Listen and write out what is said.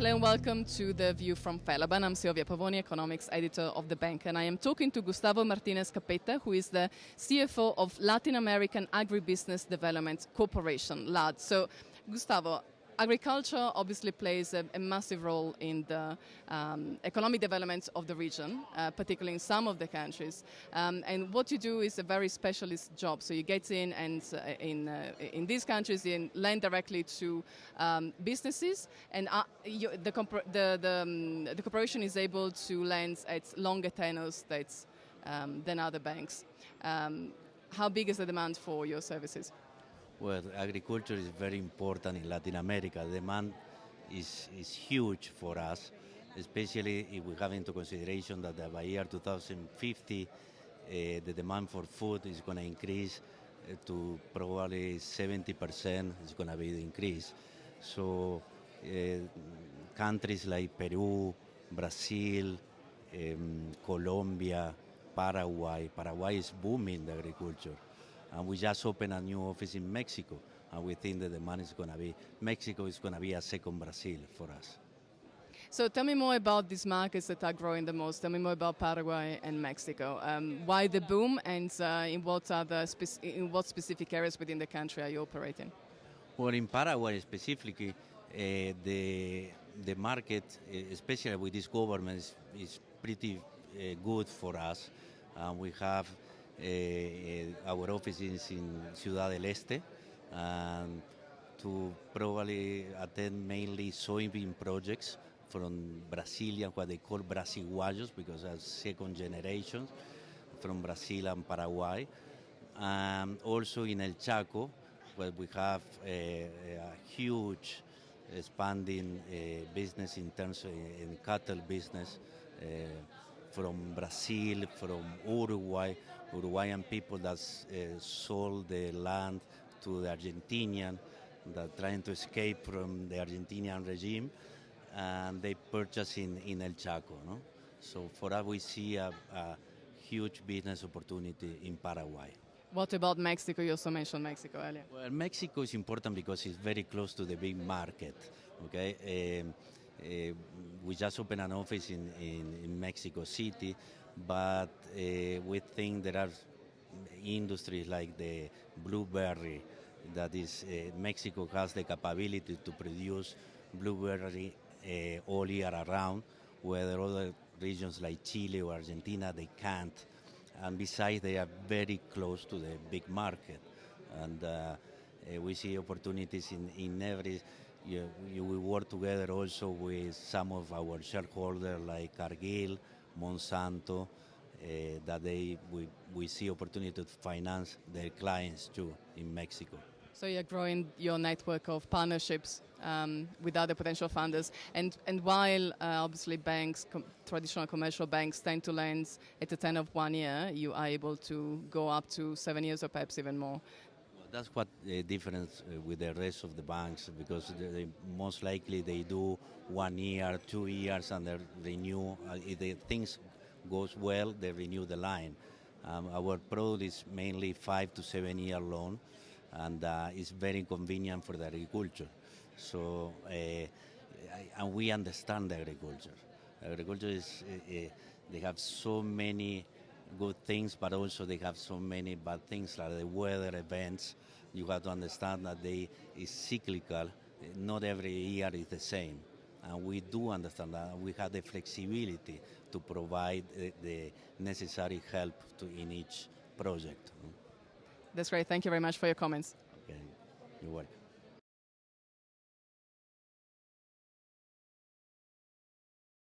Hello and welcome to The View from Felaban. I'm Silvia Pavoni, economics editor of the bank, and I am talking to Gustavo Martinez Cappetta, who is the CFO of Latin American Agribusiness Development Corporation, LAD. So, Gustavo, agriculture obviously plays a massive role in the economic development of the region, particularly in some of the countries. And what you do is a very specialist job. So you get in and in these countries, you lend directly to businesses, and the corporation is able to lend at longer tenors than other banks. How big is the demand for your services? Well, agriculture is very important in Latin America. The demand is huge for us, especially if we have into consideration that by year 2050, the demand for food is going to increase to probably 70% is going to be the increase. So countries like Peru, Brazil, Colombia, Paraguay is booming the agriculture. And we just opened a new office in Mexico, and we think that the demand is going to be, Mexico is going to be a second Brazil for us. So tell me more about these markets that are growing the most. Tell me more about Paraguay and Mexico. Why the boom, and in what specific areas within the country are you operating? Well, in Paraguay specifically, the market, especially with this government, is pretty good for us. We have our offices in Ciudad del Este, to probably attend mainly soybean projects from Brazilian, what they call Brasiguayos, because they're second generations from Brazil and Paraguay. Also in El Chaco, where we have a huge expanding business in terms of in cattle business, from Brazil, from Uruguayan people that sold the land to the Argentinian, that trying to escape from the Argentinian regime, and they purchase in El Chaco. No? So for us, we see a huge business opportunity in Paraguay. What about Mexico? You also mentioned Mexico earlier. Well, Mexico is important because it's very close to the big market. Okay. We just opened an office in Mexico City, but we think there are industries like the blueberry, that is, Mexico has the capability to produce blueberry all year around, where other regions like Chile or Argentina, they can't. And besides, they are very close to the big market. And we see opportunities in every. We work together also with some of our shareholders like Cargill, Monsanto, that we see opportunity to finance their clients too in Mexico. So you're growing your network of partnerships with other potential funders. And while obviously banks, traditional commercial banks, tend to lend at a tenor of 1 year, you are able to go up to 7 years or perhaps even more. That's what the difference with the rest of the banks, because they most likely they do 1 year, 2 years, and they renew. If the things goes well, they renew the line. Our product is mainly 5 to 7 year loan, and it's very convenient for the agriculture. So, and we understand the agriculture. Agriculture is they have so many good things, but also they have so many bad things like the weather events. You have to understand that they is cyclical. Not every year is the same. And we do understand that. We have the flexibility to provide the necessary help in each project. That's great. Thank you very much for your comments. Okay, you're welcome.